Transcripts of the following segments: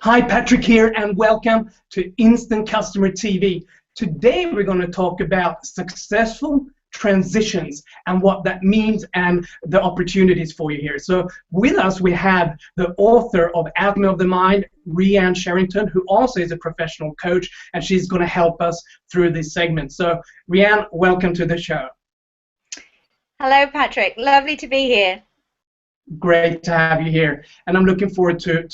Hi, Patrick here, and welcome to Instant Customer TV. Today we're going to talk about successful transitions and what that means and the opportunities for you here. So with us we have the author of Alchemy of the Mind, Rhian Sherrington, who also is a professional coach, and she's going to help us through this segment. So Rhian, welcome to the show. Hello, Patrick. Lovely to be here. Great to have you here, and I'm looking forward to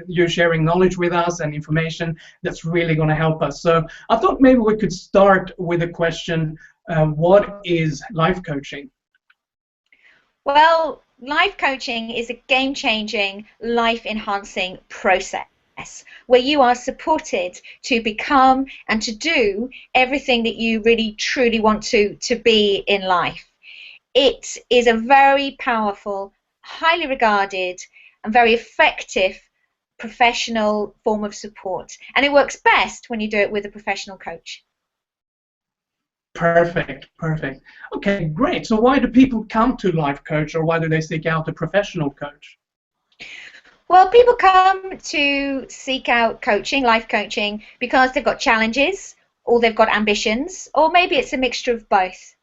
you sharing knowledge with us and information that's really going to help us. So I thought maybe we could start with a question. What is life coaching? Well, life coaching is a game-changing, life-enhancing process where you are supported to become and to do everything that you really truly want to be in life. It is a very powerful, highly regarded, and very effective professional form of support. And it works best when you do it with a professional coach. Perfect, perfect. Okay, great. So why do people come to life coach, or why do they seek out a professional coach? Well, people come to seek out coaching, life coaching, because they've got challenges, or they've got ambitions, or maybe it's a mixture of both.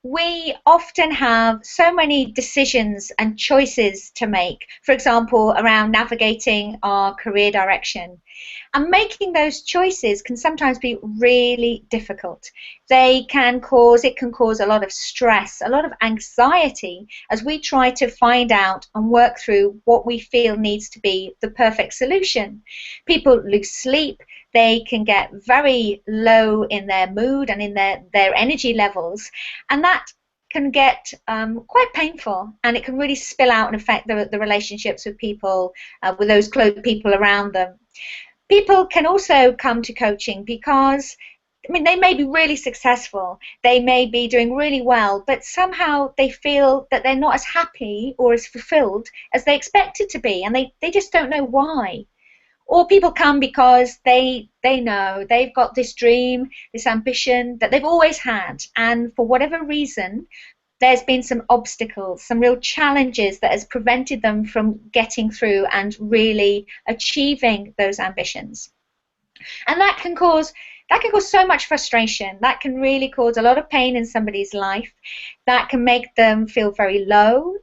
We often have so many decisions and choices to make, for example, around navigating our career direction. And making those choices can sometimes be really difficult. It can cause a lot of stress, a lot of anxiety as we try to find out and work through what we feel needs to be the perfect solution. People lose sleep. They can get very low in their mood and in their energy levels, and that can get quite painful, and it can really spill out and affect the relationships with people, with those close people around them. People can also come to coaching because, I mean, they may be really successful, they may be doing really well, but somehow they feel that they're not as happy or as fulfilled as they expected to be, and they just don't know why. Or people come because they know they've got this dream, this ambition that they've always had, and for whatever reason, there's been some obstacles, some real challenges that has prevented them from getting through and really achieving those ambitions. And that can cause so much frustration. That can really cause a lot of pain in somebody's life. That can make them feel very low,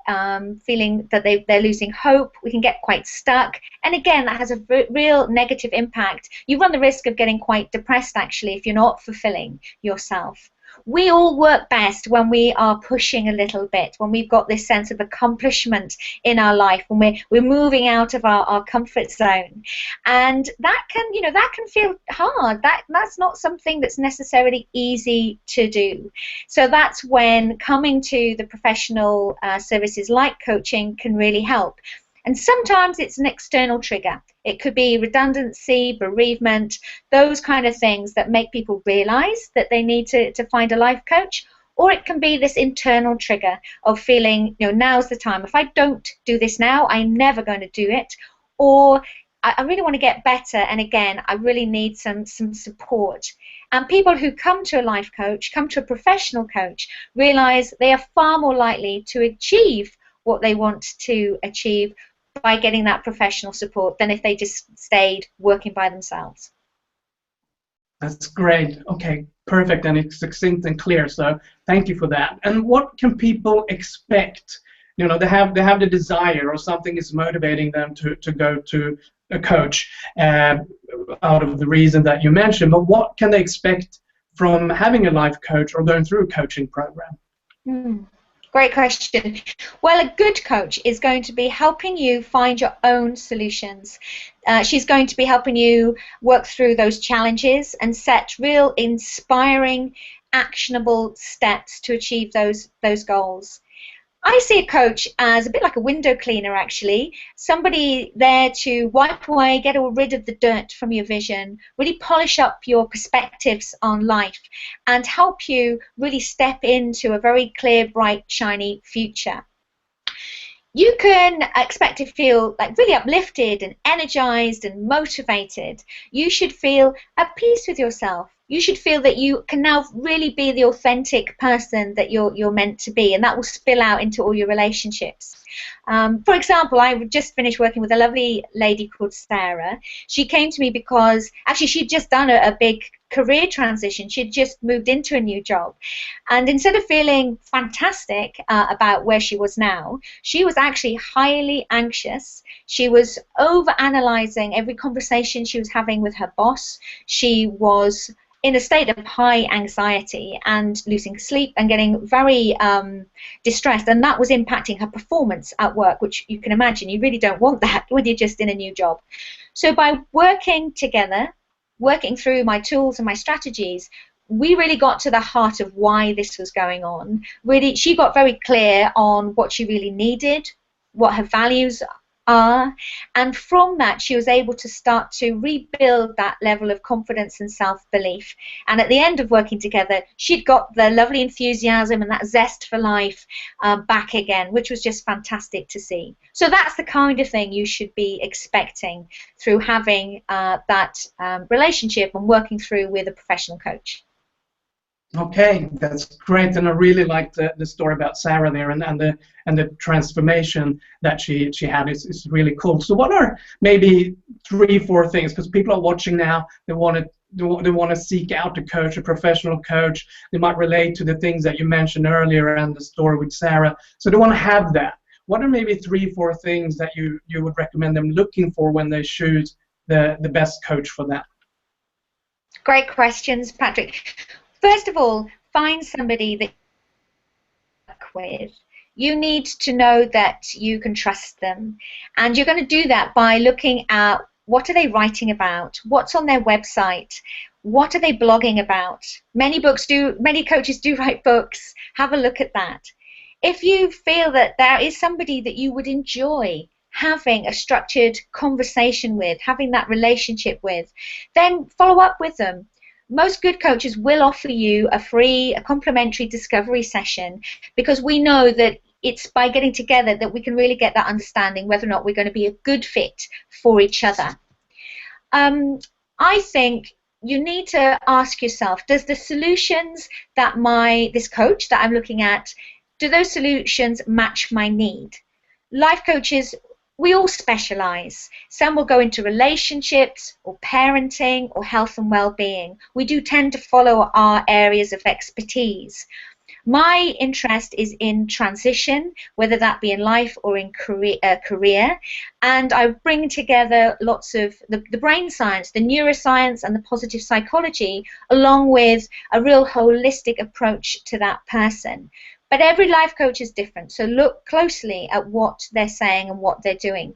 feeling that they're losing hope. We can get quite stuck. And again, that has a real negative impact. You run the risk of getting quite depressed, actually, if you're not fulfilling yourself. We all work best when we are pushing a little bit, when we've got this sense of accomplishment in our life, when we're moving out of our comfort zone. And that can feel hard. That's not something that's necessarily easy to do. So that's when coming to the professional services like coaching can really help. And sometimes it's an external trigger. It could be redundancy, bereavement, those kind of things that make people realize that they need to find a life coach. Or it can be this internal trigger of feeling, now's the time. If I don't do this now, I'm never going to do it. Or I really want to get better, and again, I really need some support. And people who come to a life coach, come to a professional coach, realize they are far more likely to achieve what they want to achieve by getting that professional support than if they just stayed working by themselves. That's great. Okay, perfect, and it's succinct and clear. So thank you for that. And what can people expect? They have the desire, or something is motivating them to go to a coach out of the reason that you mentioned. But what can they expect from having a life coach or going through a coaching program? Great question. Well, a good coach is going to be helping you find your own solutions. She's going to be helping you work through those challenges and set real inspiring, actionable steps to achieve those goals. I see a coach as a bit like a window cleaner, actually. Somebody there to wipe away, get rid of the dirt from your vision, really polish up your perspectives on life, and help you really step into a very clear, bright, shiny future. You can expect to feel like really uplifted and energized and motivated. You should feel at peace with yourself. you should feel that you can now really be the authentic person that you're meant to be, and that will spill out into all your relationships. For example, I just finished working with a lovely lady called Sarah. She came to me because actually she'd just done a big career transition. She'd just moved into a new job, and instead of feeling fantastic about where she was now, she was actually highly anxious. She was over-analyzing every conversation she was having with her boss. She was in a state of high anxiety and losing sleep and getting very distressed, and that was impacting her performance at work, which you can imagine you really don't want that when you're just in a new job. So by working together, working through my tools and my strategies, we really got to the heart of why this was going on. Really, she got very clear on what she really needed, what her values are, and from that she was able to start to rebuild that level of confidence and self-belief. And at the end of working together, she'd got the lovely enthusiasm and that zest for life back again, which was just fantastic to see. So that's the kind of thing you should be expecting through having that relationship and working through with a professional coach. Okay, that's great, and I really liked the story about Sarah there, and the transformation that she had is really cool. So what are maybe 3-4 things, because people are watching now, they want to seek out a coach, a professional coach. They might relate to the things that you mentioned earlier and the story with Sarah, so they want to have that. What are maybe 3-4 things that you would recommend them looking for when they choose the best coach for that? Great questions, Patrick. First of all, find somebody that you work with. You need to know that you can trust them, and you're going to do that by looking at what are they writing about, what's on their website, what are they blogging about. Many coaches do write books. Have a look at that. If you feel that there is somebody that you would enjoy having a structured conversation with, having that relationship with, then follow up with them. Most good coaches will offer you a complimentary discovery session, because we know that it's by getting together that we can really get that understanding whether or not we're going to be a good fit for each other. I think you need to ask yourself, does the solutions that this coach that I'm looking at, do those solutions match my need? Life coaches, we all specialize. Some will go into relationships or parenting or health and well-being. We do tend to follow our areas of expertise. My interest is in transition, whether that be in life or in career, and I bring together lots of the brain science, the neuroscience and the positive psychology, along with a real holistic approach to that person. But every life coach is different, so look closely at what they're saying and what they're doing.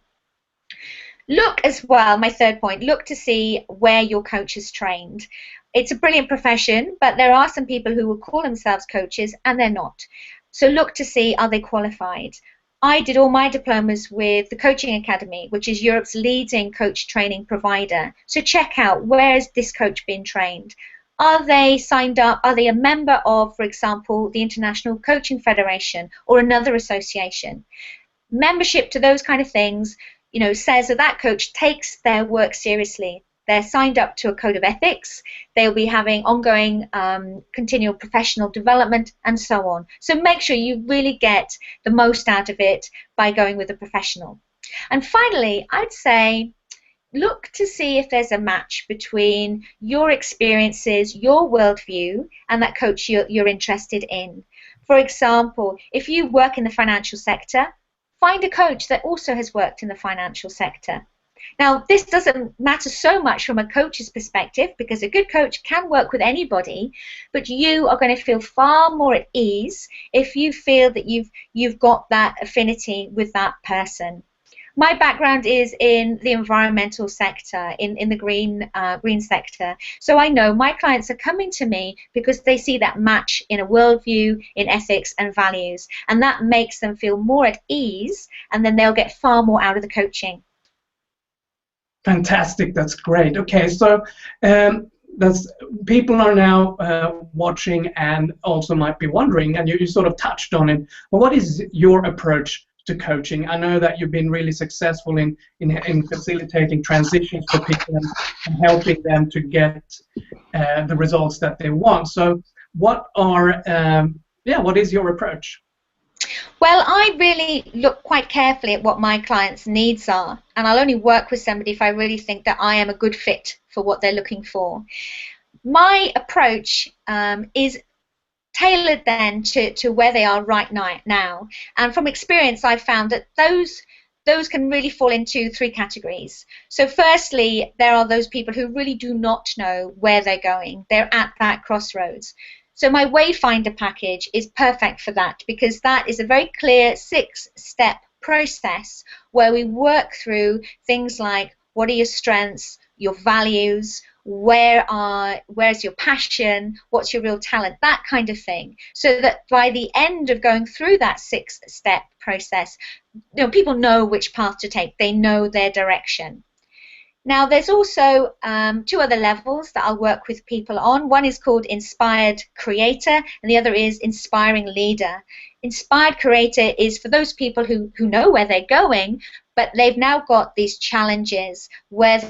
Look as well, my third point, look to see where your coach is trained. It's a brilliant profession, but there are some people who will call themselves coaches and they're not. So look to see, are they qualified? I did all my diplomas with the Coaching Academy, which is Europe's leading coach training provider. So check out, where has this coach been trained? Are they signed up? Are they a member of, for example, the International Coaching Federation or another association? Membership to those kind of things, says that coach takes their work seriously. They're signed up to a code of ethics. They'll be having ongoing continual professional development and so on. So make sure you really get the most out of it by going with a professional. And finally, I'd say, look to see if there's a match between your experiences, your worldview, and that coach you're interested in. For example, if you work in the financial sector, find a coach that also has worked in the financial sector. Now, this doesn't matter so much from a coach's perspective, because a good coach can work with anybody, but you are going to feel far more at ease if you feel that you've got that affinity with that person. My background is in the environmental sector, in the green sector. So I know my clients are coming to me because they see that match in a worldview, in ethics and values, and that makes them feel more at ease, and then they'll get far more out of the coaching. Fantastic, that's great. Okay, so people are now watching and also might be wondering, and you sort of touched on it, well, what is your approach to coaching. I know that you've been really successful in facilitating transitions for people and helping them to get the results that they want. So what is your approach? Well, I really look quite carefully at what my clients' needs are, and I'll only work with somebody if I really think that I am a good fit for what they're looking for. My approach is tailored then to where they are right now, and from experience I've found that those can really fall into three categories. So firstly, there are those people who really do not know where they're going. They're at that crossroads. So my Wayfinder package is perfect for that, because that is a very clear 6-step process where we work through things like, what are your strengths, your values, where's your passion, what's your real talent, that kind of thing, so that by the end of going through that 6-step process, people know which path to take, they know their direction. Now, there's also 2 other levels that I'll work with people on. One is called Inspired Creator, and the other is Inspiring Leader. Inspired Creator is for those people who know where they're going, but they've now got these challenges where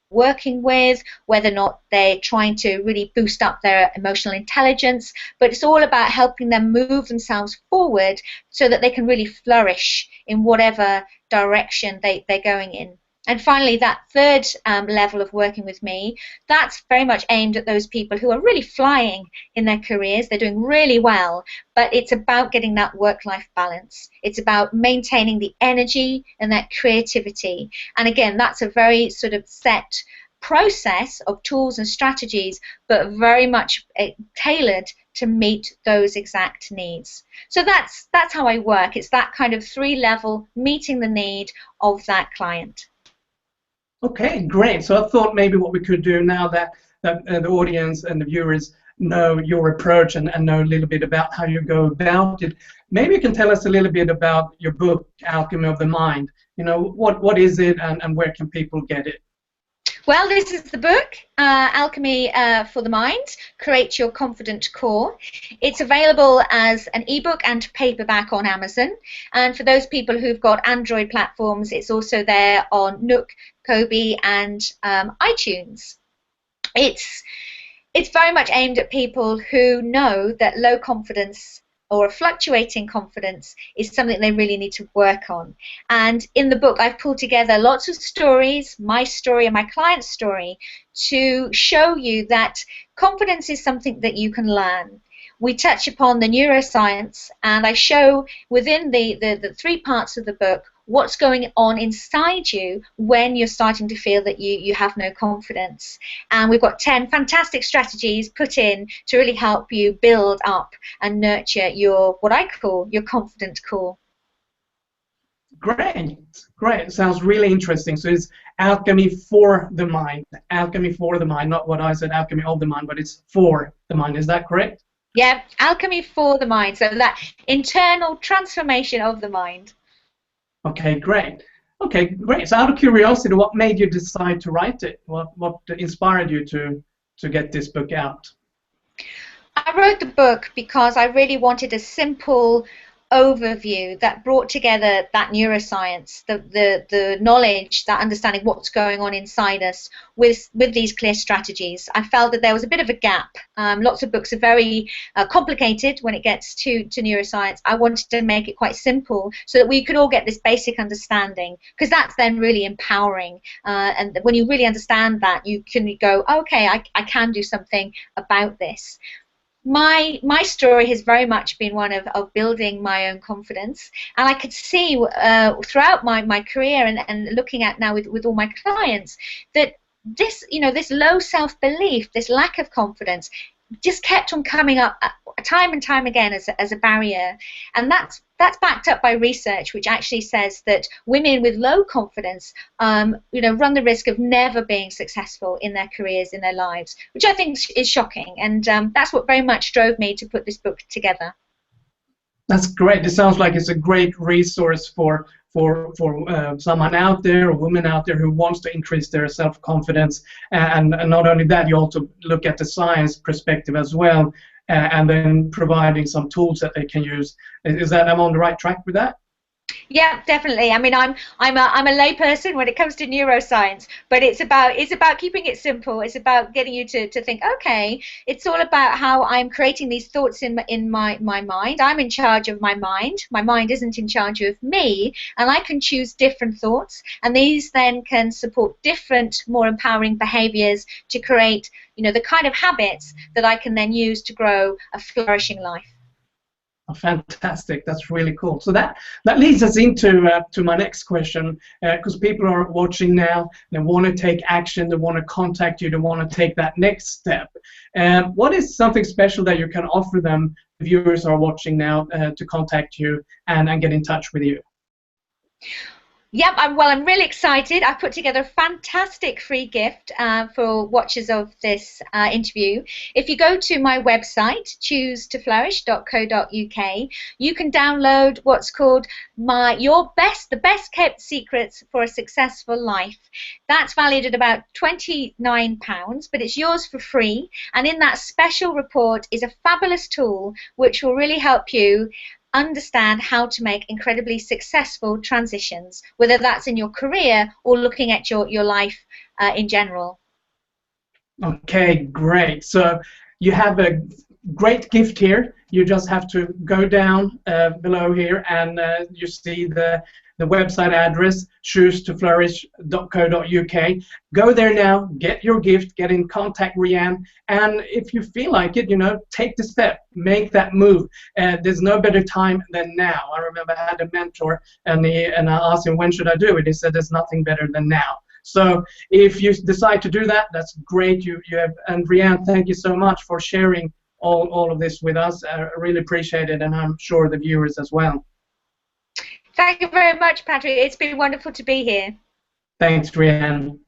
working with, whether or not they're trying to really boost up their emotional intelligence, but it's all about helping them move themselves forward so that they can really flourish in whatever direction they're going in. And finally, that third level of working with me, that's very much aimed at those people who are really flying in their careers. They're doing really well, but it's about getting that work-life balance. It's about maintaining the energy and that creativity. And again, that's a very sort of set process of tools and strategies, but very much tailored to meet those exact needs. So that's how I work. It's that kind of 3-level, meeting the need of that client. Okay, great. So I thought maybe what we could do now that the audience and the viewers know your approach and know a little bit about how you go about it, maybe you can tell us a little bit about your book, Alchemy of the Mind. What is it, and where can people get it? Well, this is the book, Alchemy for the Mind, Create Your Confident Core. It's available as an ebook and paperback on Amazon. And for those people who've got Android platforms, it's also there on Nook, Kobe, and iTunes. It's very much aimed at people who know that low confidence or a fluctuating confidence is something they really need to work on. And in the book, I've pulled together lots of stories, my story and my client's story, to show you that confidence is something that you can learn. We touch upon the neuroscience, and I show within the 3 parts of the book what's going on inside you when you're starting to feel that you have no confidence. And we've got 10 fantastic strategies put in to really help you build up and nurture your, what I call, your confident core. Great, great. Sounds really interesting. So it's alchemy for the mind. Alchemy for the mind, not what I said, alchemy of the mind, but it's for the mind. Is that correct? Yeah, alchemy for the mind. So that internal transformation of the mind. Okay, great. Okay, great. So out of curiosity, what made you decide to write it? What inspired you to get this book out? I wrote the book because I really wanted a simple overview that brought together that neuroscience, the knowledge, that understanding what's going on inside us with these clear strategies. I felt that there was a bit of a gap. Lots of books are very complicated when it gets to neuroscience. I wanted to make it quite simple so that we could all get this basic understanding, because that's then really empowering. And when you really understand that, you can go, okay, I can do something about this. My story has very much been one of building my own confidence, and I could see throughout my career and looking at now with all my clients that this low self-belief, this lack of confidence, just kept on coming up time and time again as a barrier. And that's backed up by research, which actually says that women with low confidence run the risk of never being successful in their careers, in their lives, which I think is shocking. And that's what very much drove me to put this book together. That's great. It sounds like it's a great resource for someone out there, a woman out there who wants to increase their self-confidence. And not only that, you also look at the science perspective as well. and then providing some tools that they can use. Is that I'm on the right track with that? Yeah, definitely. I mean, I'm a layperson when it comes to neuroscience, but it's about keeping it simple. It's about getting you to think, okay, it's all about how I'm creating these thoughts in my mind. I'm in charge of my mind. My mind isn't in charge of me, and I can choose different thoughts, and these then can support different, more empowering behaviors to create, the kind of habits that I can then use to grow a flourishing life. Oh, fantastic! That's really cool. So that leads us into to my next question, because people are watching now. They want to take action. They want to contact you. They want to take that next step. What is something special that you can offer them? The viewers are watching now to contact you and get in touch with you. Yep, I'm really excited. I've put together a fantastic free gift for watchers of this interview. If you go to my website, choosetoflourish.co.uk, you can download what's called the best kept secrets for a successful life. That's valued at about £29, but it's yours for free. And in that special report is a fabulous tool which will really help you understand how to make incredibly successful transitions, whether that's in your career or looking at your life in general. Okay, great. So you have a great gift here. You just have to go down below here and you see the website address, choosetoflourish.co.uk. Go there now, get your gift, get in contact Rhian, and if you feel like it, take the step, make that move. There's no better time than now. I remember I had a mentor, and I asked him, when should I do it? He said, there's nothing better than now. So if you decide to do that, that's great. You have, and Rhian, thank you so much for sharing all of this with us. I really appreciate it, and I'm sure the viewers as well. Thank you very much, Patrick. It's been wonderful to be here. Thanks, Rhian.